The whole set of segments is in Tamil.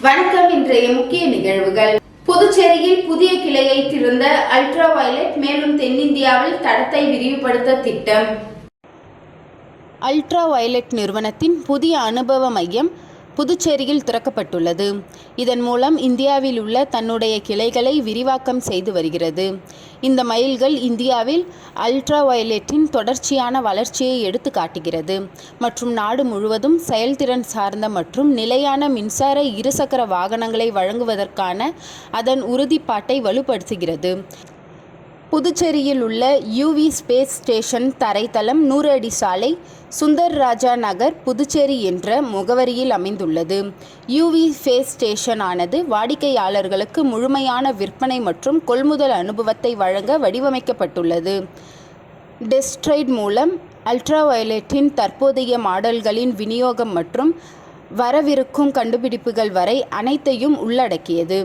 வணக்கம். இன்றைய முக்கிய நிகழ்வுகள். புதுச்சேரியில் புதிய கிளையை திறந்த அல்ட்ரா வயலட் மேலும் தென்னிந்தியாவில் தடத்தை விரிவுபடுத்த திட்டம். அல்ட்ரா வயலட் நிறுவனத்தின் புதிய அனுபவ மையம் புதுச்சேரியில் திறக்கப்பட்டுள்ளது. இதன் மூலம் இந்தியாவில் உள்ள தன்னுடைய கிளைகளை விரிவாக்கம் செய்து வருகிறது. இந்த மைல்கள் இந்தியாவில் அல்ட்ரா வயலட்டின் தொடர்ச்சியான வளர்ச்சியை எடுத்து காட்டுகிறது மற்றும் நாடு முழுவதும் செயல்திறன் சார்ந்த மற்றும் நிலையான மின்சார இருசக்கர வாகனங்களை வழங்குவதற்கான அதன் உறுதிப்பாட்டை வலுப்படுத்துகிறது. புதுச்சேரியில் உள்ள யூவி ஸ்பேஸ் ஸ்டேஷன் தரைத்தளம் 100 அடி சாலை, சுந்தர் ராஜா நகர், புதுச்சேரி என்ற முகவரியில் அமைந்துள்ளது. யூவி ஸ்பேஸ் ஸ்டேஷன் ஆனது வாடிக்கையாளர்களுக்கு முழுமையான விற்பனை மற்றும் கொள்முதல் அனுபவத்தை வழங்க வடிவமைக்கப்பட்டுள்ளது. டெஸ்ட்ரைட் மூலம் அல்ட்ரா வயலட்டின் தற்போதைய மாடல்களின் விநியோகம் மற்றும் வரவிருக்கும் கண்டுபிடிப்புகள் வரை அனைத்தையும் உள்ளடக்கியது.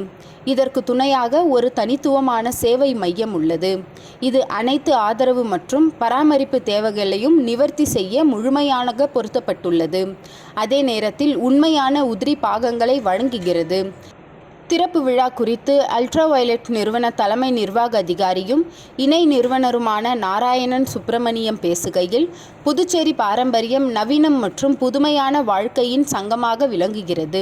இதற்கு துணையாக ஒரு தனித்துவமான சேவை மையம் உள்ளது. இது அனைத்து ஆதரவு மற்றும் பராமரிப்பு தேவைகளையும் நிவர்த்தி செய்ய முழுமையாக பொருத்தப்பட்டுள்ளது. அதே நேரத்தில் உண்மையான உதிரி பாகங்களை வழங்குகிறது. திறப்பு விழா குறித்து அல்ட்ரா வயலட் நிறுவன தலைமை நிர்வாக அதிகாரியும் இணை நிறுவனருமான நாராயணன் சுப்பிரமணியம் பேசுகையில், புதுச்சேரி பாரம்பரியம், நவீனம் மற்றும் புதுமையான வாழ்க்கையின் சங்கமாக விளங்குகிறது.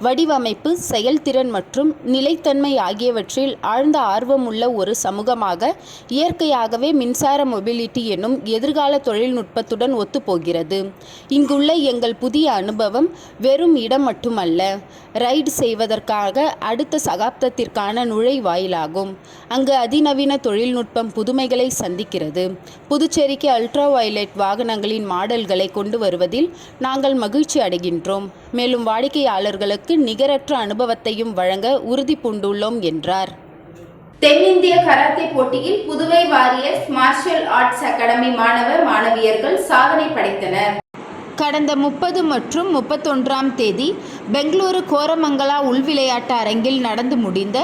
வடிவமைப்பு, செயல்திறன் மற்றும் நிலைத்தன்மை ஆகியவற்றில் ஆழ்ந்த ஆர்வம் உள்ள ஒரு சமூகமாக இயற்கையாகவே மின்சார மொபிலிட்டி என்னும் எதிர்கால தொழில்நுட்பத்துடன் ஒத்துப்போகிறது. இங்குள்ள எங்கள் புதிய அனுபவம் வெறும் இடம் மட்டுமல்ல, ரைடு செய்வதற்காக அடுத்த சகாப்தத்திற்கான நுழைவாயிலாகும். அங்கு அதிநவீன தொழில்நுட்பம் புதுமைகளை சந்திக்கிறது. புதுச்சேரிக்கு அல்ட்ரா வயலட் வாகனங்களின் மாடல்களை கொண்டு வருவதில் நாங்கள் மகிழ்ச்சி அடைகின்றோம். மேலும் வாடிக்கையாளர்களுக்கு நிகரற்ற அனுபவத்தையும் வழங்க உறுதி பூண்டுள்ளோம் என்றார். தென்னிந்திய கராத்தே போட்டியில் Puduvai warriors martial arts academy மாணவ மாணவியர்கள் சாதனை படைத்தனர். கடந்த 30 மற்றும் 31ஆம் தேதி பெங்களூரு கோரமங்கலா உள்விளையாட்டு அரங்கில் நடந்து முடிந்த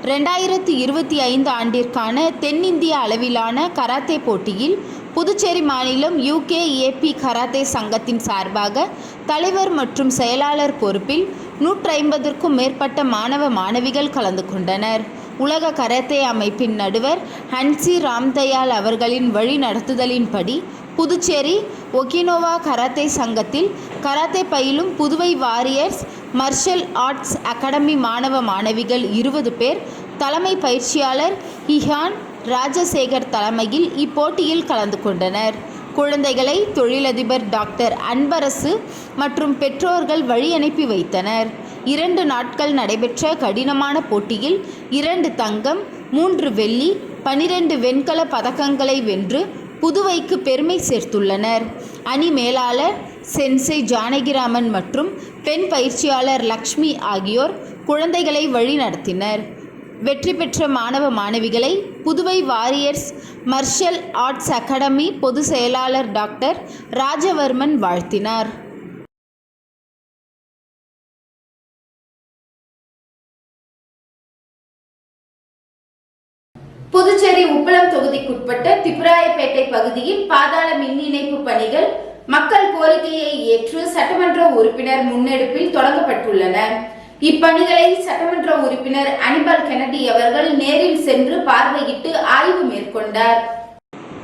2025 ஆண்டிற்கான தென்னிந்திய அளவிலான கராத்தே போட்டியில் புதுச்சேரி மாநிலம் UKAP கராத்தே சங்கத்தின் சார்பாக தலைவர் மற்றும் செயலாளர் பொறுப்பில் 150க்கும் மேற்பட்ட மாணவ மாணவிகள் கலந்து கொண்டனர். உலக கராத்தே அமைப்பின் நடுவர் ஹன்சி ராம்தயாள் அவர்களின் வழி நடத்துதலின்படி புதுச்சேரி ஒகினோவா கராத்தே சங்கத்தில் கராத்தே பயிலும் Puduvai warriors martial arts academy மாணவ மாணவிகள் 20 பேர் தலைமை பயிற்சியாளர் இஹான் ராஜசேகர் தலைமையில் இப்போட்டியில் கலந்து கொண்டனர். குழந்தைகளை தொழிலதிபர் டாக்டர் அன்பரசு மற்றும் பெற்றோர்கள் வழி அனுப்பி வைத்தனர். 2 நாட்கள் நடைபெற்ற கடினமான போட்டியில் 2 தங்கம், 3 வெள்ளி, 12 வெண்கல பதக்கங்களை வென்று புதுவைக்கு பெருமை சேர்த்துள்ளனர். அணி மேலாளர் சென்சை ஜானகிராமன் மற்றும் பெண் பயிற்சியாளர் லக்ஷ்மி ஆகியோர் குழந்தைகளை வழி நடத்தினர். வெற்றி பெற்ற மாணவ மாணவிகளை Puduvai warriors martial arts academy பொதுச் செயலாளர் டாக்டர் ராஜவர்மன் வாழ்த்தினார். புதுச்சேரி உப்பளம் தொகுதிக்குட்பட்ட திப்புராயப்பேட்டை பகுதியில் பாதாள மின் இணைப்பு பணிகள் மக்கள் கோரிக்கையை ஏற்று சட்டமன்ற உறுப்பினர் முன்னெடுப்பில் தொடங்கப்பட்டுள்ளன. இப்பணிகளை சட்டமன்ற உறுப்பினர் அனிபால் கென்னடி அவர்கள் நேரில் சென்று பார்வையிட்டு ஆய்வு மேற்கொண்டார்.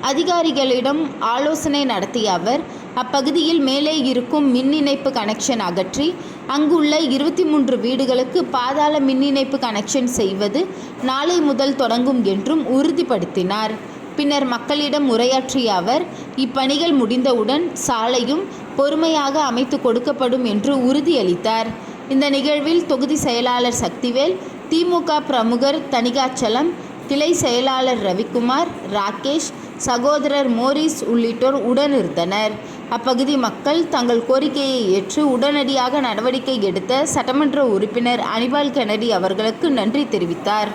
அதிகாரிகளிடம் ஆலோசனை நடத்திய அவர் அப்பகுதியில் மேலே இருக்கும் மின் இணைப்பு கனெக்ஷன் அகற்றி அங்குள்ள 23 வீடுகளுக்கு பாதாள மின் இணைப்பு கனெக்ஷன் செய்வது நாளை முதல் தொடங்கும் என்றும் உறுதிப்படுத்தினார். பின்னர் மக்களிடம் உரையாற்றிய அவர் இப்பணிகள் முடிந்தவுடன் சாலையும் பொறுமையாக அமைத்து கொடுக்கப்படும் என்று உறுதியளித்தார். இந்த நிகழ்வில் தொகுதி செயலாளர் சக்திவேல், திமுக பிரமுகர் தணிகாச்சலம், கிளை செயலாளர் ரவிக்குமார், ராகேஷ், சகோதரர் மோரிஸ் உள்ளிட்டோர் உடனிருந்தனர். அப்பகுதி மக்கள் தங்கள் கோரிக்கையை ஏற்று உடனடியாக நடவடிக்கை எடுத்த சட்டமன்ற உறுப்பினர் அனிபால் கென்னடி அவர்களுக்கு நன்றி தெரிவித்தார்.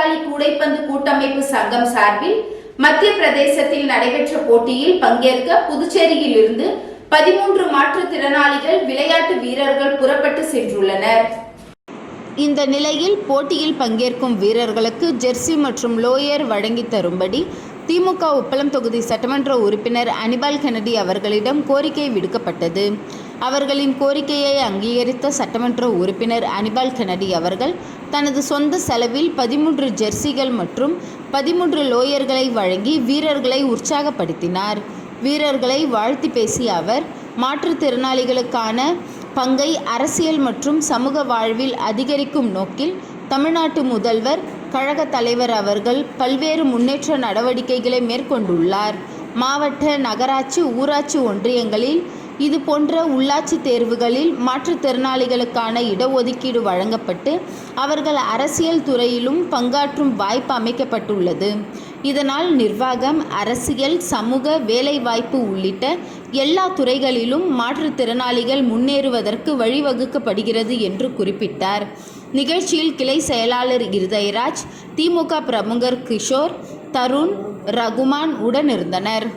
பாட்டாளி கூடைப்பந்து கூட்டமைப்பு சங்கம் சார்பில் மத்திய பிரதேசத்தில் நடைபெற்ற போட்டியில் பங்கேற்க புதுச்சேரியில் இருந்து 13 மாற்றுத்திறனாளிகள் விளையாட்டு வீரர்கள் புறப்பட்டு சென்றுள்ளனர். இந்த நிலையில் போட்டியில் பங்கேற்கும் வீரர்களுக்கு ஜெர்சி மற்றும் லோயர் வழங்கி தரும்படி திமுக உப்பளம் தொகுதி சட்டமன்ற உறுப்பினர் அனிபால் கென்னடி அவர்களிடம் கோரிக்கை விடுக்கப்பட்டது. அவர்களின் கோரிக்கையை அங்கீகரித்த சட்டமன்ற உறுப்பினர் அனிபால் கென்னடி அவர்கள் தனது சொந்த செலவில் 13 ஜெர்சிகள் மற்றும் 13 லோயர்களை வழங்கி வீரர்களை உற்சாகப்படுத்தினார். வீரர்களை வாழ்த்தி பேசிய அவர், மாற்றுத்திறனாளிகளுக்கான பங்கை அரசியல் மற்றும் சமூக வாழ்வில் அதிகரிக்கும் நோக்கில் தமிழ்நாட்டு முதல்வர், கழக தலைவர் அவர்கள் பல்வேறு முன்னேற்ற நடவடிக்கைகளை மேற்கொண்டுள்ளார். மாவட்ட, நகராட்சி, ஊராட்சி ஒன்றியங்களில் இது போன்ற உள்ளாட்சி தேர்வுகளில் மாற்றுத்திறனாளிகளுக்கான இடஒதுக்கீடு வழங்கப்பட்டு அவர்கள் அரசியல் துறையிலும் பங்காற்றும் வாய்ப்பு அமைக்கப்பட்டுள்ளது. இதனால் நிர்வாகம், அரசியல், சமூக, வேலைவாய்ப்பு உள்ளிட்ட எல்லா துறைகளிலும் மாற்றுத்திறனாளிகள் முன்னேறுவதற்கு வழிவகுக்கப்படுகிறது என்று குறிப்பிட்டார். நிகழ்ச்சியில் கிளை செயலாளர் இருதயராஜ், திமுக பிரமுகர் கிஷோர், தருண், ரகுமான் உடனிருந்தனர்.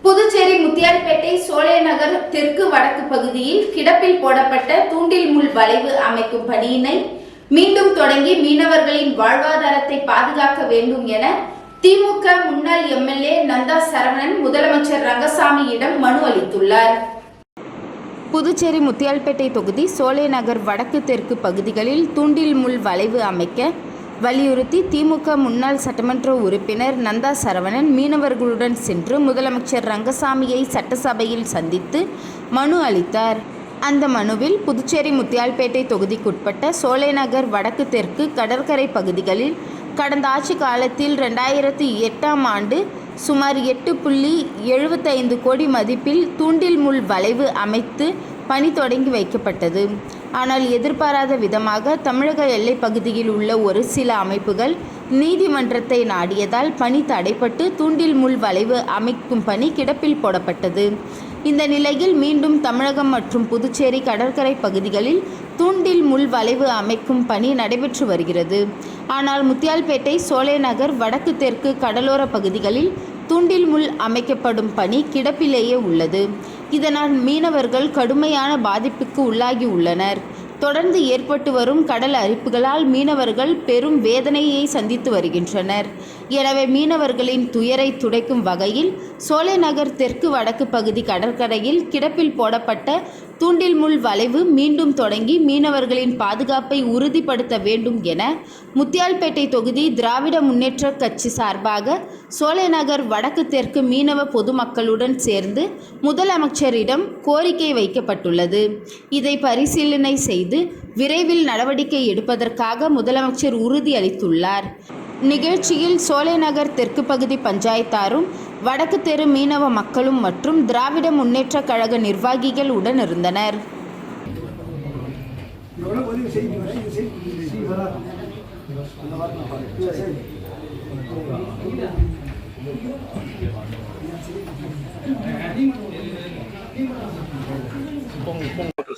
புதுச்சேரி முத்தியால்பேட்டை சோலைநகர் தெற்கு வடக்கு பகுதியில் கிடப்பில் போடப்பட்ட தூண்டில் முள் வளைவு அமைக்கும் பணியினை மீண்டும் தொடங்கி மீனவர்களின் வாழ்வாதாரத்தை பாதுகாக்க வேண்டும் என திமுக முன்னாள் எம்எல்ஏ நந்தா சரவணன் முதலமைச்சர் ரங்கசாமியிடம் மனு அளித்துள்ளார். புதுச்சேரி முத்தியால்பேட்டை தொகுதி சோலைநகர் வடக்கு தெற்கு பகுதிகளில் தூண்டில் முள் வளைவு அமைக்க வலியுறுத்தி திமுக முன்னாள் சட்டமன்ற உறுப்பினர் நந்தா சரவணன் மீனவர்களுடன் சென்று முதலமைச்சர் ரங்கசாமியை சட்டசபையில் சந்தித்து மனு அளித்தார். அந்த மனுவில் புதுச்சேரி முத்தியால்பேட்டை தொகுதிக்குட்பட்ட சோலைநகர் வடக்கு தெற்கு கடற்கரை பகுதிகளில் கடந்த ஆட்சி காலத்தில் 2008ஆம் ஆண்டு சுமார் 8.75 கோடி மதிப்பில் தூண்டில் முள் வளைவு அமைத்து பணி தொடங்கி வைக்கப்பட்டது. ஆனால் எதிர்பாராத விதமாக தமிழக எல்லை பகுதியில் உள்ள ஒரு சில அமைப்புகள் நீதிமன்றத்தை நாடியதால் பணி தடைப்பட்டு தூண்டில் முள் வளைவு அமைக்கும் பணி கிடப்பில் போடப்பட்டது. இந்த நிலையில் மீண்டும் தமிழகம் மற்றும் புதுச்சேரி கடற்கரை பகுதிகளில் தூண்டில் முள் வளைவு அமைக்கும் பணி நடைபெற்று வருகிறது. ஆனால் முத்தியால்பேட்டை, சோலைநகர், வடக்கு தெற்கு கடலோர பகுதிகளில் தூண்டில் முள் அமைக்கப்படும் பணி கிடப்பிலேயே உள்ளது. இதனால் மீனவர்கள் கடுமையான பாதிப்புக்கு உள்ளாகி உள்ளனர். தொடர்ந்து ஏற்பட்டு வரும் கடல் அரிப்புகளால் மீனவர்கள் பெரும் வேதனையை சந்தித்து வருகின்றனர். எனவே மீனவர்களின் துயரை துடைக்கும் வகையில் சோலைநகர் தெற்கு வடக்கு பகுதி கடற்கரையில் கிடப்பில் போடப்பட்ட தூண்டில் முள் வளைவு மீண்டும் தொடங்கி மீனவர்களின் பாதுகாப்பை உறுதிப்படுத்த வேண்டும் என முத்தியால்பேட்டை தொகுதி திராவிட முன்னேற்ற கட்சி சார்பாக சோலைநகர் வடக்கு தெற்கு மீனவ பொதுமக்களுடன் சேர்ந்து முதலமைச்சரிடம் கோரிக்கை வைக்கப்பட்டுள்ளது. இதை பரிசீலனை செய்து விரைவில் நடவடிக்கை எடுப்பதற்காக முதலமைச்சர் உறுதி அளித்துள்ளார். நிகழ்ச்சியில் சோலைநகர் தெற்கு பகுதி பஞ்சாயத்தாரும், வடக்கு தெரு மீனவ மக்களும் மற்றும் திராவிட முன்னேற்ற கழக நிர்வாகிகள் உடன் இருந்தனர்.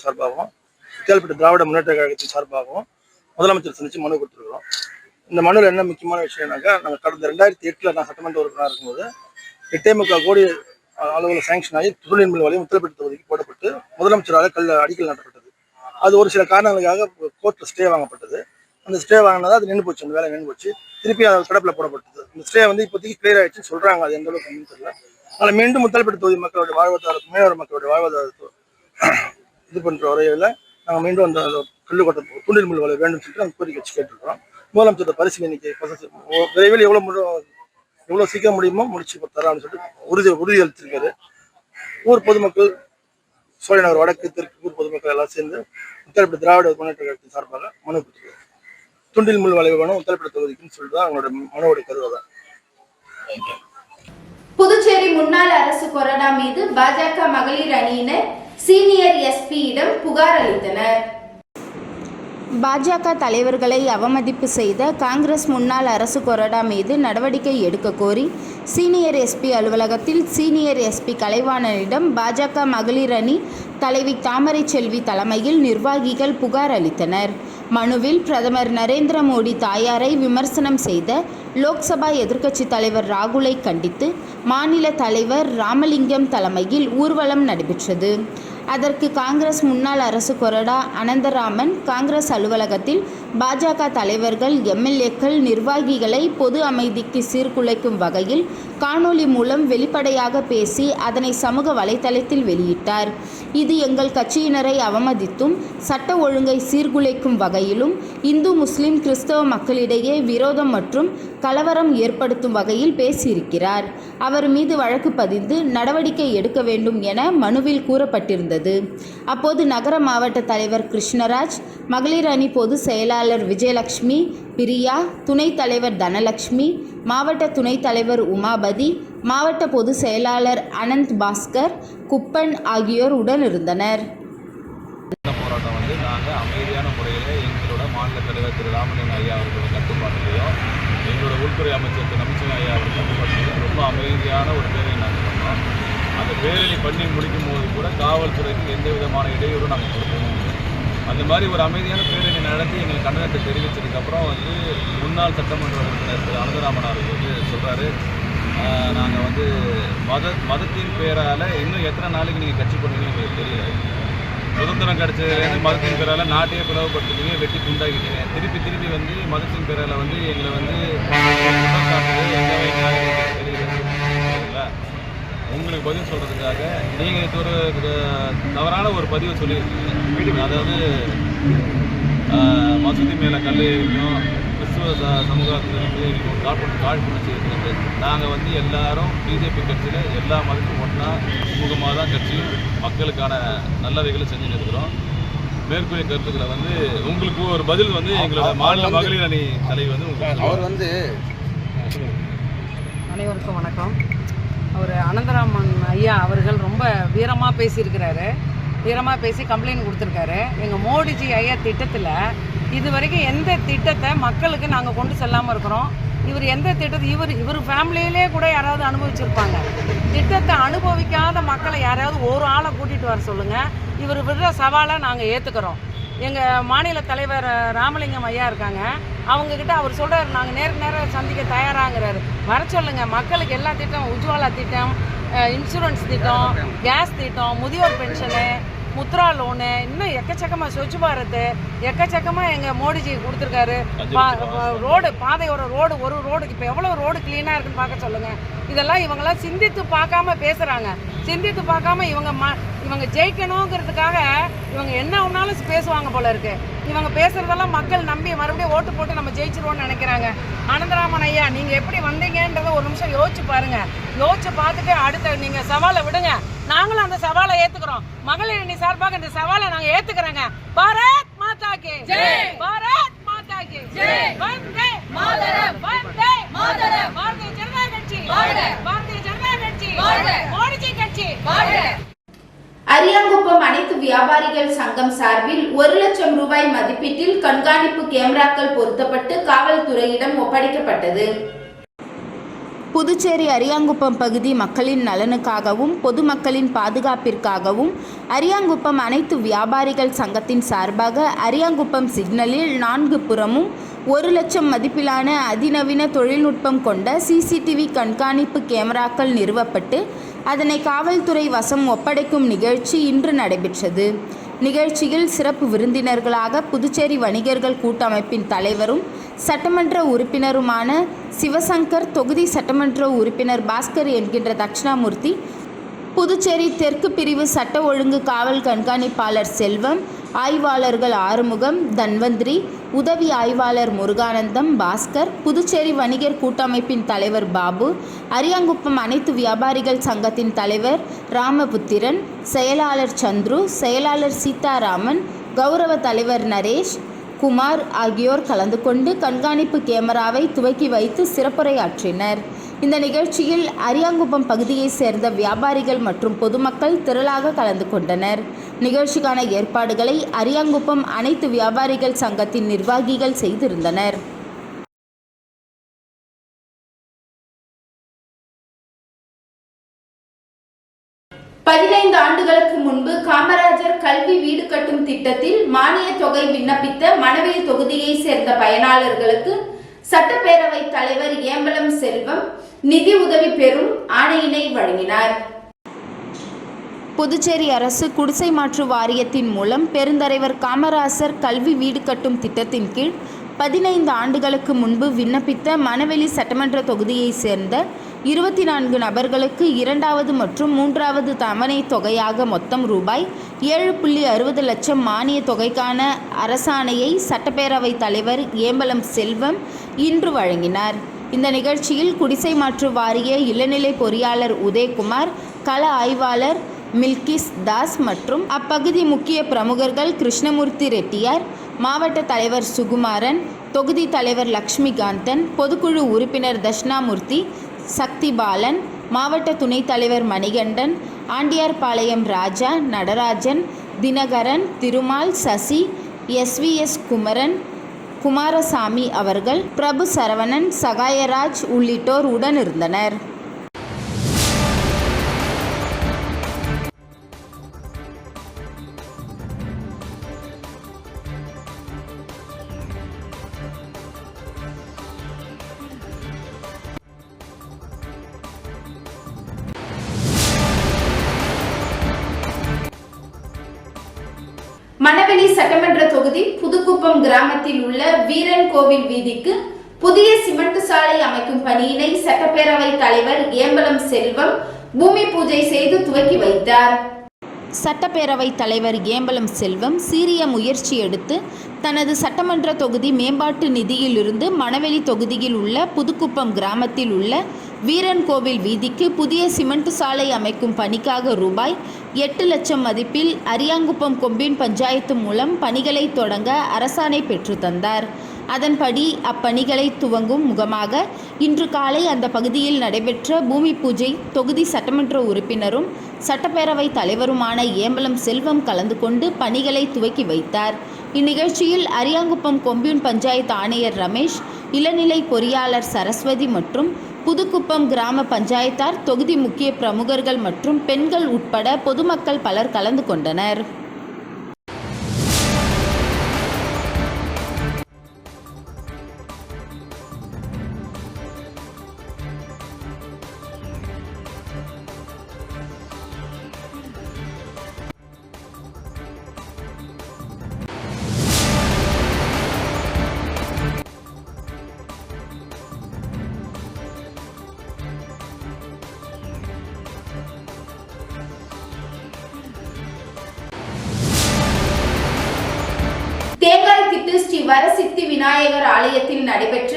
சார்பாகவும் முத்தியால்பேட்டை திராவிட முன்னேற்ற கழகத்தின் சார்பாகவும் முதலமைச்சர் சந்திச்சு மனு கொடுத்துருக்கிறோம். இந்த மனுவில் என்ன முக்கியமான விஷயம்னாக்கா, நாங்கள் கடந்த 2008 நான் சட்டமன்ற உறுப்பினராக இருக்கும்போது 8.25 கோடி அளவில் சாங்ஷன் ஆகி தூண்டில் முள் வளைவு முத்தியால்பேட்டை தொகுதிக்கு போடப்பட்டு முதலமைச்சரால் அடிக்கல் நாட்டப்பட்டது. அது ஒரு சில காரணங்களுக்காக கோர்ட்டில் ஸ்டே வாங்கப்பட்டது. அந்த ஸ்டே வாங்கினதா அது நின்று போச்சு, அந்த வேலை நின்று போச்சு. திருப்பி அது கடப்பில் போடப்பட்டது. இந்த ஸ்டே இப்போதைக்கு கிளியர் ஆயிடுச்சுன்னு சொல்றாங்க. அது எந்த அளவுக்கு தெரியல. அதனால் மீண்டும் முத்தியால்பேட்டை தொகுதி மக்களுடைய வாழ்வாதாரத்தை, மீனவர் மக்களுடைய வாழ்வாதாரத்தை இது பண்ற வரையில் நாங்கள் மீண்டும் அந்த கல்லுக்கோட்டை தூண்டில் முள் வளைவு வேண்டும் சொல்லிட்டு நாங்கள் கோரிக்கை வச்சு கேட்டிருக்கிறோம். முதலமைச்சர் பரிசீலனைக்கு விரைவில் எவ்வளோ சீக்கிரம் முடியுமோ முடிச்சு கொடுத்தாரு அப்படின்னு சொல்லிட்டு உறுதி அளிச்சிருக்காரு. ஊர் பொதுமக்கள், சோழநகர் வடக்கு தெற்கு ஊர் பொதுமக்கள் எல்லாம் சேர்ந்து முத்தாலப்பேட்டை திராவிட முன்னேற்ற கழகத்தின் சார்பாக மனு கொடுத்துருக்காரு. துண்டில் முள் வளைவு வேணும் முத்தாலப்பேட்டை தொகுதிக்குன்னு சொல்லிட்டு தான் அவங்களோட மனுவோட கருவை. புதுச்சேரி முன்னாள் அரசு கொறடா மீது பாஜக மகளிர் அணியினர் சீனியர் எஸ்பியிடம் புகார் அளித்தனர். பாஜக தலைவர்களை அவமதிப்பு செய்த காங்கிரஸ் முன்னாள் அரசு கொறடா மீது நடவடிக்கை எடுக்க கோரி சீனியர் எஸ்பி அலுவலகத்தில் சீனியர் எஸ்பி கலைவாணனிடம் பாஜக மகளிர் அணி தலைவி தாமரை செல்வி தலைமையில் நிர்வாகிகள் புகார் அளித்தனர். மனுவில் பிரதமர் நரேந்திர மோடி தாயாரை விமர்சனம் செய்த லோக்சபா எதிர்க்கட்சி தலைவர் ராகுலை கண்டித்து மாநில தலைவர் ராமலிங்கம் தலைமையில் ஊர்வலம் நடைபெற்றது. அதற்கு காங்கிரஸ் முன்னாள் அரசு கொறடா அனந்தராமன் காங்கிரஸ் அலுவலகத்தில் பாஜக தலைவர்கள், எம்எல்ஏக்கள், நிர்வாகிகளை பொது அமைதிக்கு சீர்குலைக்கும் வகையில் காணொலி மூலம் வெளிப்படையாக பேசி அதனை சமூக வலைதளத்தில் வெளியிட்டார். இது எங்கள் கட்சியினரை அவமதித்தும் சட்ட ஒழுங்கை சீர்குலைக்கும் வகையிலும் இந்து, முஸ்லிம், கிறிஸ்தவ மக்களிடையே விரோதம் மற்றும் கலவரம் ஏற்படுத்தும் வகையில் பேசியிருக்கிறார். அவர் மீது வழக்கு பதிந்து நடவடிக்கை எடுக்க வேண்டும் என மனுவில் கூறப்பட்டிருந்தது. அப்போது நகர மாவட்ட தலைவர் கிருஷ்ணராஜ், மகளிர் அணி பொதுச் செயலாளர் விஜயலட்சுமி, பிரியா, துணைத் தலைவர் தனலட்சுமி, மாவட்ட துணைத் தலைவர் உமாபதி, மாவட்ட பொதுச் செயலாளர் அனந்த் பாஸ்கர், குப்பன் ஆகியோர் உடனிருந்தனர். போராட்டம் நாங்கள் அமைதியான முறையில் எங்களோட மாநில தலைவர் திரு ராமலிங்க ஐயா அவர்களோட கட்டுப்பாட்டிலையும் எங்களோட உள்துறை அமைச்சர் திரு அமித்ஷா ஐயா அவர்கள் கட்டுப்பாட்டிலையும் ரொம்ப அமைதியான ஒரு பேரணி நாங்கள் பண்ணோம். அந்த பேரணி பண்ணி முடிக்கும் போது கூட காவல்துறைக்கு எந்த விதமான இடையூறும் நாங்கள் கொடுப்போம். அந்த மாதிரி ஒரு அமைதியான பேரணி நடத்தி எங்களுக்கு கண்டனத்தை தெரிவித்ததுக்கப்புறம் முன்னாள் சட்டமன்ற உறுப்பினர் திரு அனந்தராமன் அவர்கள் சொல்கிறாரு, நாங்கள் மதத்தின் பேரால் இன்னும் எத்தனை நாளைக்கு நீங்கள் கட்சி பண்ணுவீங்கன்னு எங்களுக்கு தெரியல. சுதந்திரம் கிடைச்சதுலேருந்து மதத்தின் பேரால் நாட்டையே பிளவுபடுத்துவீங்க, வெட்டி துண்டாக்கிட்டீங்க. திருப்பி மதத்தின் பேரால் எங்களை தெரியல. உங்களுக்கு பதில் சொல்கிறதுக்காக நீங்கள் இது ஒரு தவறான ஒரு பதிவை சொல்லியிருக்கீங்க. அதாவது மசூதி மேலே கல் எறியும், கிறிஸ்துவ சமூகத்தில் காழ்ப்புணர்ச்சி இருக்கிறது. நாங்கள் எல்லாரும் பிஜேபி கட்சியில் எல்லா மதத்துக்கும் ஒன்றா சுமூகமாக தான் கட்சி மக்களுக்கான நல்லவைகளை செஞ்சுட்டு இருக்கிறோம். மேற்கூறிய கருத்துக்களை உங்களுக்கு ஒரு பதில் எங்களோட மாநில மகளிர் அணி தலைவர் உங்களுக்கு அனைவருக்கும் வணக்கம். அவர் அனந்தராமன் ஐயா அவர்கள் ரொம்ப வீரமாக பேசியிருக்கிறாரு. வீரமாக பேசி கம்ப்ளைண்ட் கொடுத்துருக்காரு. எங்கள் மோடிஜி ஐயா திட்டத்தில் இது வரைக்கும் எந்த திட்டத்தை மக்களுக்கு நாங்கள் கொண்டு செல்லாமல் இருக்கிறோம். இவர் எந்த திட்டத்தை இவர் ஃபேமிலியிலே கூட யாராவது அனுபவிச்சிருப்பாங்க. திட்டத்தை அனுபவிக்காத மக்களை யாராவது ஒரு ஆளை கூட்டிகிட்டு வர சொல்லுங்கள். இவர் விடுற சவாலை நாங்கள் ஏற்றுக்கிறோம். எங்கள் மாநில தலைவர் ராமலிங்கம் ஐயா இருக்காங்க, அவங்கக்கிட்ட அவர் சொல்கிறார், நாங்கள் நேருக்கு சந்திக்க தயாராகிறாரு. வர சொல்லுங்கள். மக்களுக்கு எல்லா திட்டம், உஜ்வாலா திட்டம், இன்சூரன்ஸ் திட்டம், கேஸ் திட்டம், முதியோர் பென்ஷனு, முத்ரா லோனு, இன்னும் எக்கச்சக்கமாக ஸ்வச் பாரத் எக்கச்சக்கமாக எங்கள் மோடிஜி கொடுத்துருக்காரு. ரோடு, பாதையோட ரோடு, ஒரு ரோடு இப்போ எவ்வளோ ரோடு க்ளீனாக இருக்குன்னு பார்க்க சொல்லுங்கள். இதெல்லாம் இவங்கெல்லாம் சிந்தித்து பார்க்காம பேசுகிறாங்க. சிந்தித்து பார்க்காம இவங்க ஜெயிக்கணுங்கிறதுக்காக இவங்க என்ன ஒன்றாலும் பேசுவாங்க போல இருக்கு. இவங்க பேசுறதெல்லாம் மக்கள் நம்பி மறுபடியும் ஓட்டு போட்டு நம்ம ஜெயிச்சிருவோம்னு நினைக்கிறாங்க. அனந்தராமன் ஐயா, நீங்கள் எப்படி வந்தீங்கன்றதை ஒரு நிமிஷம் யோசிச்சு பாருங்க. யோசிச்சு பார்த்துட்டு அடுத்த நீங்கள் சவாலை விடுங்க. நாங்களும் அந்த சவாலை ஏற்றுக்கிறோம். மகளிர் அணி சார்பாக இந்த சவாலை நாங்கள் ஏற்றுக்கிறோங்க. பாரத் மாதா கே ஜெய், பாரத் மாதா கே ஜெய், வந்தே மாதரம், வந்தே மாதரம், பாரதிய ஜனதா கட்சி வாழ்க, பாரதிய ஜனதா கட்சி வாழ்க, மோடிஜி கட்சி வாழ்க. அரியாங்குப்பம் அனைத்து வியாபாரிகள் சங்கம் சார்பில் 1 லட்சம் ரூபாய் மதிப்பீட்டில் கண்காணிப்பு கேமராக்கள் பொருத்தப்பட்டு காவல்துறையிடம் ஒப்படைக்கப்பட்டது. புதுச்சேரி அரியாங்குப்பம் பகுதி மக்களின் நலனுக்காகவும் பொதுமக்களின் பாதுகாப்பிற்காகவும் அரியாங்குப்பம் அனைத்து வியாபாரிகள் சங்கத்தின் சார்பாக அரியாங்குப்பம் சிக்னலில் 4 புறமும் 1 லட்சம் மதிப்பிலான அதிநவீன தொழில்நுட்பம் கொண்ட சிசிடிவி கண்காணிப்பு கேமராக்கள் நிறுவப்பட்டு அதனை காவல்துறை வசம் ஒப்படைக்கும் நிகழ்ச்சி இன்று நடைபெற்றது. நிகழ்ச்சியில் சிறப்பு விருந்தினர்களாக புதுச்சேரி வணிகர்கள் கூட்டமைப்பின் தலைவரும் சட்டமன்ற உறுப்பினருமான சிவசங்கர், தொகுதி சட்டமன்ற உறுப்பினர் பாஸ்கர் என்கின்ற தட்சிணாமூர்த்தி, புதுச்சேரி தெற்கு பிரிவு சட்ட ஒழுங்கு காவல் கண்காணிப்பாளர் செல்வம், ஆய்வாளர்கள் ஆறுமுகம், தன்வந்திரி, உதவி ஆய்வாளர் முருகானந்தம், பாஸ்கர், புதுச்சேரி வணிகர் கூட்டமைப்பின் தலைவர் பாபு, அரியாங்குப்பம் அனைத்து வியாபாரிகள் சங்கத்தின் தலைவர் ராமபுத்திரன், செயலாளர் சந்துரு, செயலாளர் சீதாராமன், கௌரவ தலைவர் நரேஷ் குமார் ஆகியோர் கலந்து கொண்டு கண்காணிப்பு கேமராவை துவக்கி வைத்து சிறப்புரையாற்றினர். இந்த நிகழ்ச்சியில் அரியாங்குப்பம் பகுதியைச் சேர்ந்த வியாபாரிகள் மற்றும் பொதுமக்கள் திரளாக கலந்து கொண்டனர். நிகழ்ச்சிக்கான ஏற்பாடுகளை அரியாங்குப்பம் அனைத்து வியாபாரிகள் சங்கத்தின் நிர்வாகிகள் செய்திருந்தனர். ஆண்டுகளுக்கு முன்பு காமராஜர் கல்வி வீடு கட்டும் திட்டத்தில் மானிய தொகை விண்ணப்பித்த மணவெளி தொகுதியை சேர்ந்த பயனாளர்களுக்கு சட்டப்பேரவை தலைவர் ஏம்பலம் செல்வம் நிதி உதவி பெறும் ஆணையினை வழங்கினார். புதுச்சேரி அரசு குடிசை மாற்று வாரியத்தின் மூலம் பெருந்தலைவர் காமராசர் கல்வி வீடு கட்டும் திட்டத்தின் கீழ் 15 ஆண்டுகளுக்கு முன்பு விண்ணப்பித்த மணவெளி சட்டமன்ற தொகுதியைச் சேர்ந்த 24 நபர்களுக்கு 2வது மற்றும் 3வது தவணை தொகையாக மொத்தம் ரூபாய் 7.60 லட்சம் மானிய தொகைக்கான அரசாணையை சட்டப்பேரவைத் தலைவர் ஏம்பலம் செல்வம் இன்று வழங்கினார். இந்த நிகழ்ச்சியில் குடிசை மாற்று வாரிய இளநிலை பொறியாளர் உதயகுமார், கள ஆய்வாளர் மில்கிஸ் தாஸ் மற்றும் அப்பகுதி முக்கிய பிரமுகர்கள் கிருஷ்ணமூர்த்தி ரெட்டியார், மாவட்ட தலைவர் சுகுமாரன், தொகுதி தலைவர் லக்ஷ்மிகாந்தன், பொதுக்குழு உறுப்பினர் தட்சிணாமூர்த்தி, சக்தி பாலன், மாவட்ட துணைத் தலைவர் மணிகண்டன், ஆண்டியார்பாளையம் ராஜா, நடராஜன், தினகரன், திருமால், சசி, SVS குமரன், குமாரசாமி அவர்கள், பிரபு சரவணன், சகாயராஜ் உள்ளிட்டோர் உடனிருந்தனர். மணவெளி சட்டமன்ற தொகுதி புதுக்குப்பம் கிராமத்தில் உள்ள வீரன் கோவில் வீதிக்கு புதிய சிமெண்ட் சாலை அமைக்கும் பணியினை சட்டப்பேரவை தலைவர் ஏம்பலம் செல்வம் பூமி பூஜை செய்து துவக்கி வைத்தார். சட்டப்பேரவைத் தலைவர் ஏம்பலம் செல்வம் சீரிய முயற்சி எடுத்து தனது சட்டமன்ற தொகுதி மேம்பாட்டு நிதியிலிருந்து மணவெளி தொகுதியில் உள்ள புதுக்குப்பம் கிராமத்தில் உள்ள வீரன் கோவில் வீதிக்கு புதிய சிமெண்ட் சாலை அமைக்கும் பணிக்காக ரூபாய் 8 லட்சம் மதிப்பில் அரியாங்குப்பம் கொம்பின் பஞ்சாயத்து மூலம் பணிகளை தொடங்க அரசாணை பெற்று தந்தார். அதன்படி அப்பணிகளை துவங்கும் முகமாக இன்று காலை அந்த பகுதியில் நடைபெற்ற பூமி பூஜை தொகுதி சட்டமன்ற உறுப்பினரும் சட்டப்பேரவைத் தலைவருமான ஏம்பலம் செல்வம் கலந்து கொண்டு பணிகளை துவக்கி வைத்தார். இந்நிகழ்ச்சியில் அரியாங்குப்பம் கொம்பின் பஞ்சாயத்து ஆணையர் ரமேஷ், இளநிலை பொறியாளர் சரஸ்வதி மற்றும் புதுக்குப்பம் கிராம பஞ்சாயத்தார், தொகுதி முக்கிய பிரமுகர்கள் மற்றும் பெண்கள் உட்பட பொதுமக்கள் பலர் கலந்து கொண்டனர். தேங்காய்திட்டு ஸ்ரீ வரசித்தி விநாயகர் ஆலயத்தில் நடைபெற்ற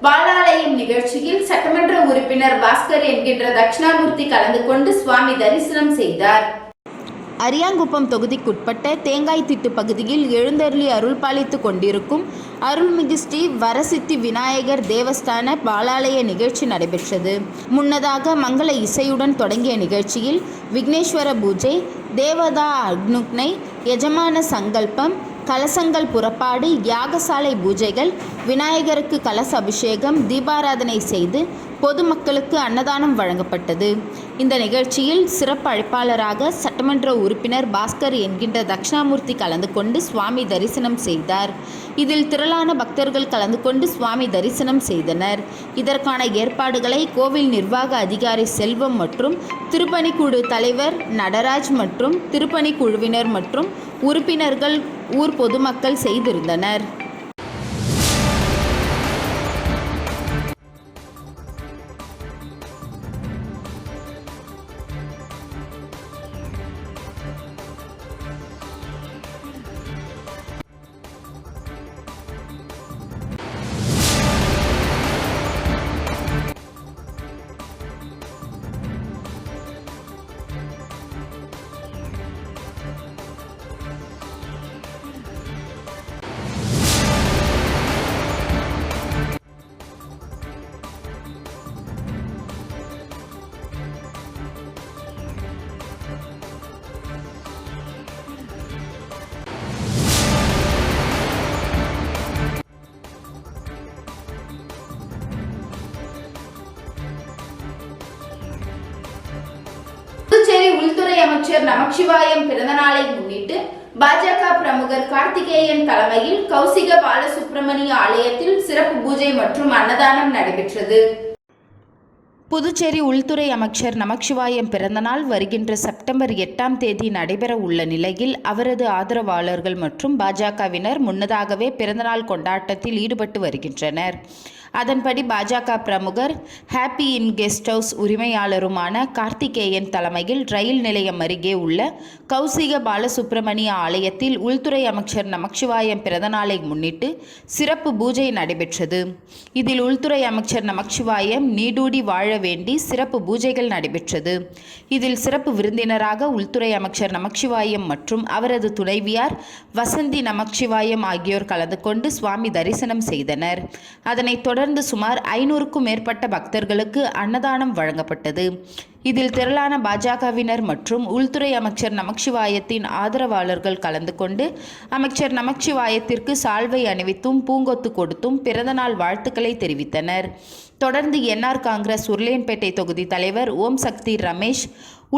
பாலாலயம் நிகழ்ச்சியில் சட்டமன்ற உறுப்பினர் பாஸ்கர் என்கின்ற தட்சிணாமூர்த்தி கலந்து கொண்டு சுவாமி தரிசனம் செய்தார். அரியாங்குப்பம் தொகுதிக்குட்பட்ட தேங்காய்திட்டு பகுதியில் எழுந்தருளி அருள்பாலித்து கொண்டிருக்கும் அருள்மிகு ஸ்ரீ வரசித்தி விநாயகர் தேவஸ்தான பாலாலய நிகழ்ச்சி நடைபெற்றது. முன்னதாக மங்கள இசையுடன் தொடங்கிய நிகழ்ச்சியில் விக்னேஸ்வர பூஜை, தேவதா அக்னுக்னை, யஜமான சங்கல்பம், கலசங்கள் புறப்பாடு, யாகசாலை பூஜைகள், விநாயகருக்கு கலச அபிஷேகம், தீபாராதனை செய்து பொதுமக்களுக்கு அன்னதானம் வழங்கப்பட்டது. இந்த நிகழ்ச்சியில் சிறப்பு அழைப்பாளராக சட்டமன்ற உறுப்பினர் பாஸ்கர் என்கின்ற தட்சிணாமூர்த்தி கலந்து கொண்டு சுவாமி தரிசனம் செய்தார். இதில் திரளான பக்தர்கள் கலந்து கொண்டு சுவாமி தரிசனம் செய்தனர். இதற்கான ஏற்பாடுகளை கோவில் நிர்வாக அதிகாரி செல்வம் மற்றும் திருப்பணிக்குழு தலைவர் நடராஜ் மற்றும் திருப்பணிக்குழுவினர் மற்றும் உறுப்பினர்கள், ஊர் பொதுமக்கள் செய்திருந்தனர். அமைச்சர் நமச்சிவாயம் பிறந்தநாளை முன்னிட்டு பாஜக பிரமுகர் கார்த்திகேயன் தலைமையில் கௌசிக பாலசுப்ரமணிய ஆலயத்தில் சிறப்பு பூஜை மற்றும் அன்னதானம் நடைபெற்றது. புதுச்சேரி உள்துறை அமைச்சர் நமச்சிவாயம் பிறந்தநாள் வருகின்ற செப்டம்பர் 8ஆம் தேதி நடைபெற உள்ள நிலையில் அவரது ஆதரவாளர்கள் மற்றும் பாஜகவினர் முன்னதாகவே பிறந்தநாள் கொண்டாட்டத்தில் ஈடுபட்டு வருகின்றனர். அதன்படி பாஜக பிரமுகர் ஹாப்பி இன் கெஸ்ட் ஹவுஸ் உரிமையாளருமான கார்த்திகேயன் தலைமையில் ரயில் நிலையம் அருகே உள்ள கௌசிக பாலசுப்ரமணிய ஆலயத்தில் உள்துறை அமைச்சர் நமச்சிவாயம் பிறந்தநாளை முன்னிட்டு சிறப்பு பூஜை நடைபெற்றது. இதில் உள்துறை அமைச்சர் நமச்சிவாயம் நீடூடி வாழ வேண்டி சிறப்பு பூஜைகள் நடைபெற்றது. இதில் சிறப்பு விருந்தினராக உள்துறை அமைச்சர் நமச்சிவாயம் மற்றும் அவரது துணைவியார் வசந்தி நமச்சிவாயம் ஆகியோர் கலந்து கொண்டு சுவாமி தரிசனம் செய்தனர். அதனைத் தொடர்ந்து சுமார் 500க்கும் மேற்பட்ட பக்தர்களுக்கு அன்னதானம் வழங்கப்பட்டது. இதில் திரளான பாஜகவினர் மற்றும் உள்துறை அமைச்சர் நமச்சிவாயத்தின் ஆதரவாளர்கள் கலந்து கொண்டு அமைச்சர் நமச்சிவாயத்திற்கு சால்வை அணிவித்தும் பூங்கொத்து கொடுத்தும் பிறந்தநாள் வாழ்த்துக்களை தெரிவித்தனர். தொடர்ந்து என்ஆர் காங்கிரஸ் உருளையன்பேட்டை தொகுதி தலைவர் ஓம் சக்தி ரமேஷ்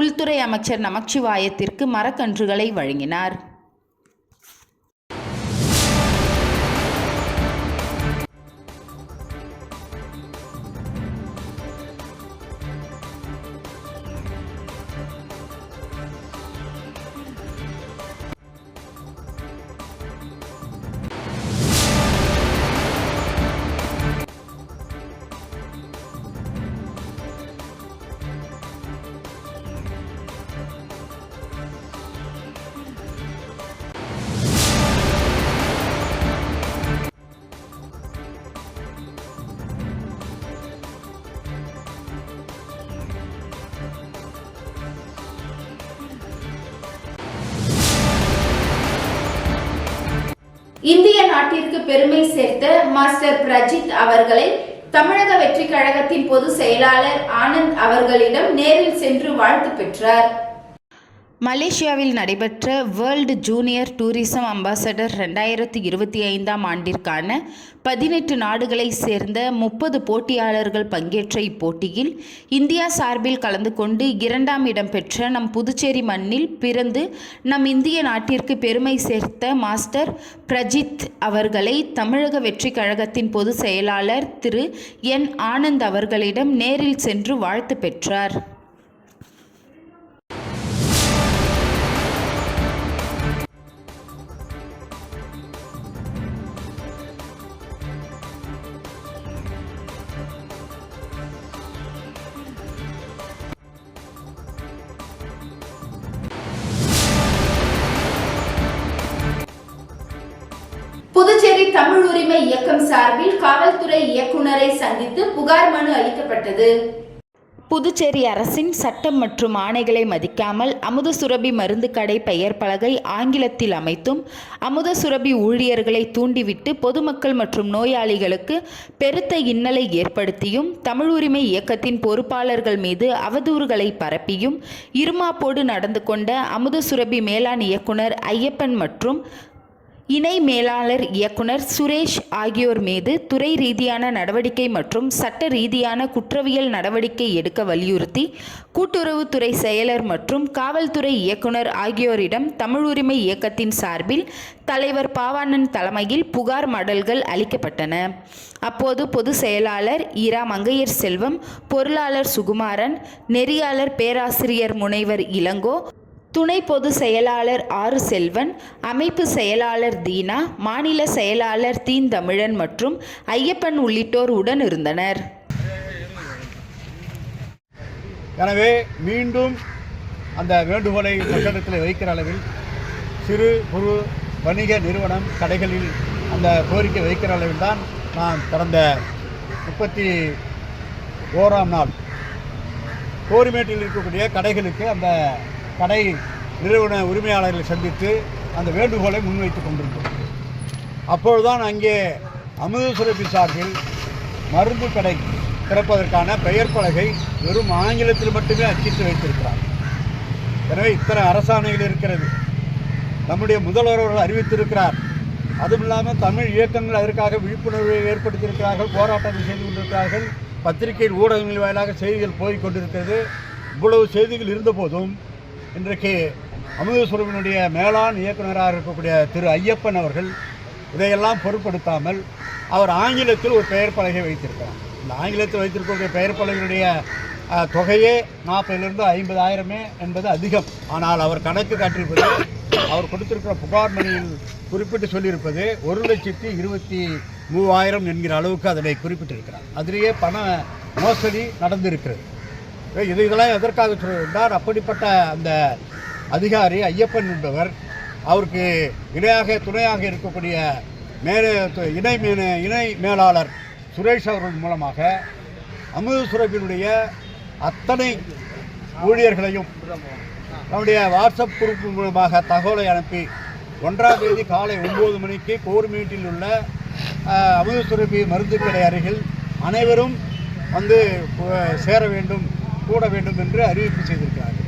உள்துறை அமைச்சர் நமச்சிவாயத்திற்கு மரக்கன்றுகளை வழங்கினார். இந்திய நாட்டிற்கு பெருமை சேர்த்த மாஸ்டர் பிரஜித் அவர்களை தமிழக வெற்றி கழகத்தின் பொதுச் செயலாளர் ஆனந்த் அவர்களிடம் நேரில் சென்று வாழ்த்து பெற்றார். மலேசியாவில் நடைபெற்ற வேர்ல்டு ஜூனியர் டூரிசம் அம்பாசடர் 2025ஆம் ஆண்டிற்கான 18 நாடுகளைச் சேர்ந்த 30 போட்டியாளர்கள் பங்கேற்ற இப்போட்டியில் இந்தியா சார்பில் கலந்து கொண்டு 2ஆம் இடம் பெற்ற நம் புதுச்சேரி மண்ணில் பிறந்து நம் இந்திய நாட்டிற்கு பெருமை சேர்த்த மாஸ்டர் பிரஜித் அவர்களை தமிழக வெற்றி கழகத்தின் பொதுச் செயலாளர் திரு என் ஆனந்த் அவர்களிடம் நேரில் சென்று வாழ்த்து பெற்றார். புதுச்சேரி தமிழ் உரிமை இயக்கம் சார்பில் காவல்துறை இயக்குநரை சந்தித்து புகார் மனு அளிக்கப்பட்டது. புதுச்சேரி அரசின் சட்டம் மற்றும் ஆணைகளை மதிக்காமல் அமுத சுரபி மருந்து கடை பெயர் பலகை ஆங்கிலத்தில் அமைத்தும் அமுத சுரபி ஊழியர்களை தூண்டிவிட்டு பொதுமக்கள் மற்றும் நோயாளிகளுக்கு பெருத்த இன்னலை ஏற்படுத்தியும் தமிழ் உரிமை இயக்கத்தின் பொறுப்பாளர்கள் மீது அவதூறுகளை பரப்பியும் இருமாப்போடு நடந்து கொண்ட அமுத சுரபி மேலாண் இயக்குனர் ஐயப்பன் மற்றும் இணை மேலாளர் இயக்குனர் சுரேஷ் ஆகியோர் மீது துறை ரீதியான நடவடிக்கை மற்றும் சட்ட ரீதியான குற்றவியல் நடவடிக்கை எடுக்க வலியுறுத்தி கூட்டுறவுத்துறை செயலர் மற்றும் காவல்துறை இயக்குனர் ஆகியோரிடம் தமிழ் உரிமை இயக்கத்தின் சார்பில் தலைவர் பாவாணன் தலைமையில் புகார் மடல்கள் அளிக்கப்பட்டன. அப்போது பொதுச் செயலாளர் ஈரா மங்கையர் செல்வம், பொருளாளர் சுகுமாரன், நெறியாளர் பேராசிரியர் முனைவர் இளங்கோ, துணை பொது செயலாளர் ஆறு செல்வன், அமைப்பு செயலாளர் தீனா, மாநில செயலாளர் தீந்தமிழன் மற்றும் ஐயப்பன் உள்ளிட்டோர் உடன் இருந்தனர். எனவே மீண்டும் அந்த வேண்டுகோளை மக்களிடத்தில் வைக்கிற அளவில் சிறு குறு வணிக நிறுவனம் கடைகளில் அந்த கோரிக்கை வைக்கிற அளவில் தான் நான் கடந்த 31ஆம் நாள் கோரிமேட்டில் இருக்கக்கூடிய கடைகளுக்கு அந்த கடை நிறுவன உரிமையாளர்களை சந்தித்து அந்த வேண்டுகோளை முன்வைத்து கொண்டிருந்தோம். அப்பொழுதுதான் அங்கே அமுத சுரபி சார்பில் மருந்து கடை திறப்பதற்கான பெயர் பலகை வெறும் ஆங்கிலத்தில் மட்டுமே அச்சிட்டு வைத்திருக்கிறார். எனவே இத்தனை அரசாணைகள் இருக்கிறது. நம்முடைய முதல்வர் அவர்கள் அறிவித்திருக்கிறார். அதுவும் இல்லாமல் தமிழ் இயக்கங்கள் அதற்காக விழிப்புணர்வை ஏற்படுத்தியிருக்கிறார்கள், போராட்டங்கள் செய்து கொண்டிருக்கிறார்கள், பத்திரிகை ஊடகங்கள் வாயிலாக செய்திகள் போய்கொண்டிருக்கிறது. இவ்வளவு செய்திகள் இருந்த போதும் இன்றைக்கு அமுதசுரபினுடைய மேலாண் இயக்குநராக இருக்கக்கூடிய திரு ஐயப்பன் அவர்கள் இதையெல்லாம் பொருட்படுத்தாமல் அவர் ஆங்கிலத்தில் ஒரு பெயர் பலகை வைத்திருக்கிறார். இந்த ஆங்கிலத்தில் வைத்திருக்கக்கூடிய பெயர் பலகையுடைய தொகையே 40,000 to 50,000 என்பது அதிகம். ஆனால் அவர் கணக்கு காட்டியிருப்பது, அவர் கொடுத்திருக்கிற புகார் மணியில் குறிப்பிட்டு சொல்லியிருப்பது 1,23,000 என்கிற அளவுக்கு அதனை குறிப்பிட்டிருக்கிறார். அதிலேயே பண மோசடி நடந்திருக்கிறது. இதெல்லாம் எதற்காக சொல்கிறார்? அப்படிப்பட்ட அந்த அதிகாரி ஐயப்பன் என்பவர் அவருக்கு துணையாக இருக்கக்கூடிய இணை மேலாளர் சுரேஷ் அவர்கள் மூலமாக அமுதசுரபியினுடைய அத்தனை ஊழியர்களையும் நம்முடைய வாட்ஸ்அப் குரூப் மூலமாக தகவலை அனுப்பி 1ஆம் தேதி காலை 9 மணிக்கு கோர்மேட்டில் உள்ள அமுதசுரபி மருந்து கடை அருகில் அனைவரும் வந்து சேர வேண்டும், கூட வேண்டும் என்று அறிவிப்பு செய்திருக்கிறார்கள்.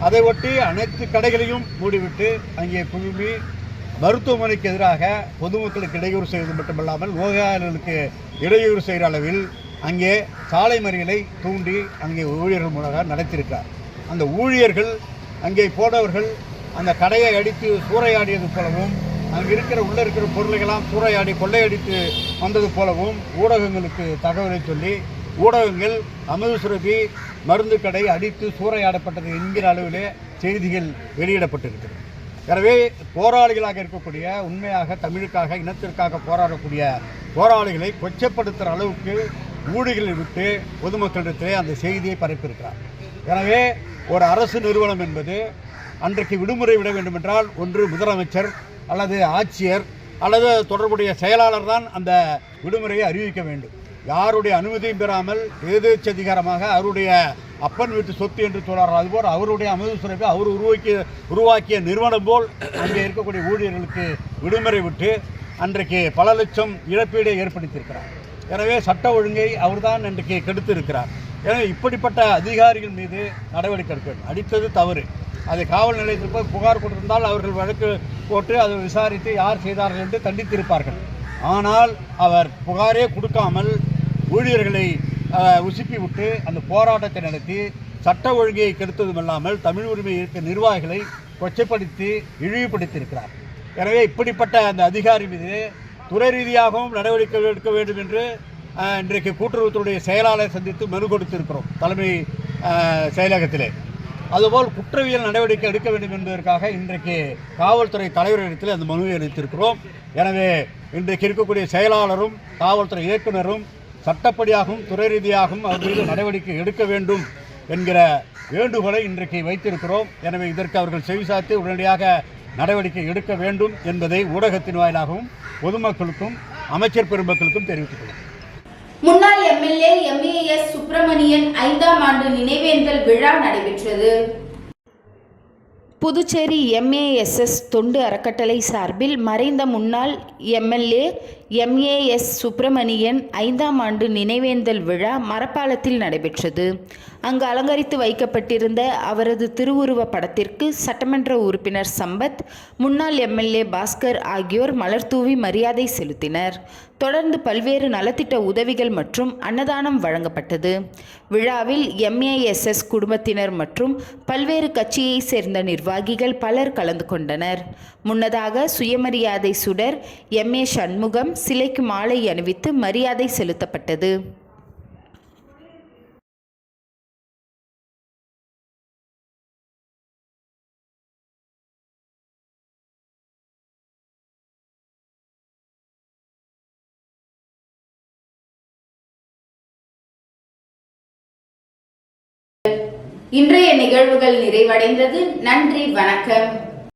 அதை ஒட்டி அனைத்து கடைகளையும் மூடிவிட்டு அங்கே குழுமி மருத்துவமனைக்கு எதிராக பொதுமக்களுக்கு இடையூறு செய்வது மட்டுமல்லாமல் நோயாளர்களுக்கு இடையூறு செய்கிற அளவில் அங்கே சாலை மறியலை தூண்டி அங்கே ஊழியர்கள் மூலமாக நடத்தியிருக்கிறார். அந்த ஊழியர்கள் அங்கே போனவர்கள் அந்த கடையை அடித்து சூறையாடியது போலவும், அங்கே உள்ளே இருக்கிற பொருளைகளாம் சூறையாடி கொள்ளையடித்து வந்தது போலவும் ஊடகங்களுக்கு தகவலை சொல்லி ஊடகங்கள் அமுதசுரபி மருந்து கடை அடித்து சூறையாடப்பட்டது என்கிற அளவிலே செய்திகள் வெளியிடப்பட்டிருக்கிறது. எனவே போராளிகளாக இருக்கக்கூடிய, உண்மையாக தமிழுக்காக இனத்திற்காக போராடக்கூடிய போராளிகளை கொச்சப்படுத்துகிற அளவுக்கு ஊழிகளை விட்டு பொதுமக்களிடத்திலே அந்த செய்தியை பரப்பியிருக்கிறார். எனவே ஒரு அரசு நிறுவனம் என்பது அன்றைக்கு விடுமுறை விட வேண்டுமென்றால் ஒன்று முதலமைச்சர் அல்லது ஆட்சியர் அல்லது தொடர்புடைய செயலாளர் தான் அந்த விடுமுறையை அறிவிக்க வேண்டும். யாருடைய அனுமதியும் பெறாமல் எதேச்சதிகாரமாக அவருடைய அப்பன் வீட்டு சொத்து என்று சொல்கிறார்கள். அதுபோல் அவருடைய அமுதசுரபி அவர் உருவாக்கிய நிறுவனம் போல் அங்கே இருக்கக்கூடிய ஊழியர்களுக்கு விடுமுறை விட்டு அன்றைக்கு பல லட்சம் இழப்பீடை ஏற்படுத்தியிருக்கிறார். எனவே சட்ட ஒழுங்கை அவர்தான் இன்றைக்கு கெடுத்திருக்கிறார். எனவே இப்படிப்பட்ட அதிகாரிகள் மீது நடவடிக்கை எடுக்க வேண்டும். அடித்தது தவறு. அதை காவல் நிலையத்தில் போய் புகார் கொடுத்திருந்தால் அவர்கள் வழக்கு போட்டு அதை விசாரித்து யார் செய்தார்கள் என்று தண்டித்திருப்பார்கள். ஆனால் அவர் புகாரே கொடுக்காமல் ஊழியர்களை உசுப்பி விட்டு அந்த போராட்டத்தை நடத்தி சட்ட ஒழுங்கை கெடுத்ததுமல்லாமல் தமிழ் உரிமை இருக்க நிர்வாகிகளை கொச்சைப்படுத்தி இழிவுபடுத்தியிருக்கிறார். எனவே இப்படிப்பட்ட அந்த அதிகாரி மீது துறை ரீதியாகவும் நடவடிக்கை எடுக்க வேண்டும் என்று இன்றைக்கு கூட்டுறவுத்துறையுடைய செயலாளர் சந்தித்து மனு கொடுத்திருக்கிறோம் தலைமை செயலகத்திலே. அதுபோல் குற்றவியல் நடவடிக்கை எடுக்க வேண்டும் என்பதற்காக இன்றைக்கு காவல்துறை தலைவரிடத்தில் அந்த மனுவை அளித்திருக்கிறோம். எனவே இன்றைக்கு இருக்கக்கூடிய செயலாளரும் காவல்துறை இயக்குநரும் சட்டப்படியாகவும் துறை ரீதியாகவும் அவர் மீது நடவடிக்கை எடுக்க வேண்டும் என்கிற வேண்டுகோளை இன்றைக்கு வைத்திருக்கிறோம். எனவே இதற்கு அவர்கள் செவிசாய்த்து உடனடியாக நடவடிக்கை எடுக்க வேண்டும் என்பதை ஊடகத்தின் வாயிலாகவும் பொதுமக்களுக்கும் அமைச்சர் பெருமக்களுக்கும் தெரிவித்துள்ளோம். முன்னாள் எம்எல்ஏ எம்ஏஎஸ் சுப்பிரமணியன் 5ஆம் ஆண்டு நினைவேந்தல் விழா நடைபெற்றது. புதுச்சேரி எம்ஏஎஸ்எஸ் தொண்டு அறக்கட்டளை சார்பில் மறைந்த முன்னாள் எம்எல்ஏ எம்ஏஎஸ் சுப்பிரமணியன் 5ஆம் ஆண்டு நினைவேந்தல் விழா மரப்பாலத்தில் நடைபெற்றது. அங்கு அலங்கரித்து வைக்கப்பட்டிருந்த அவரது திருவுருவ படத்திற்கு சட்டமன்ற உறுப்பினர் சம்பத், முன்னாள் எம்எல்ஏ பாஸ்கர் ஆகியோர் மலர்தூவி மரியாதை செலுத்தினர். தொடர்ந்து பல்வேறு நலத்திட்ட உதவிகள் மற்றும் அன்னதானம் வழங்கப்பட்டது. விழாவில் எம்ஏஎஸ்எஸ் குடும்பத்தினர் மற்றும் பல்வேறு கட்சியை சேர்ந்த நிர்வாகிகள் பலர் கலந்து கொண்டனர். முன்னதாக சுயமரியாதை சுடர் எம்ஏ சண்முகம் சிலைக்கு மாலை அணிவித்து மரியாதை செலுத்தப்பட்டது. இன்றைய நிகழ்வுகள் நிறைவடைந்தது. நன்றி, வணக்கம்.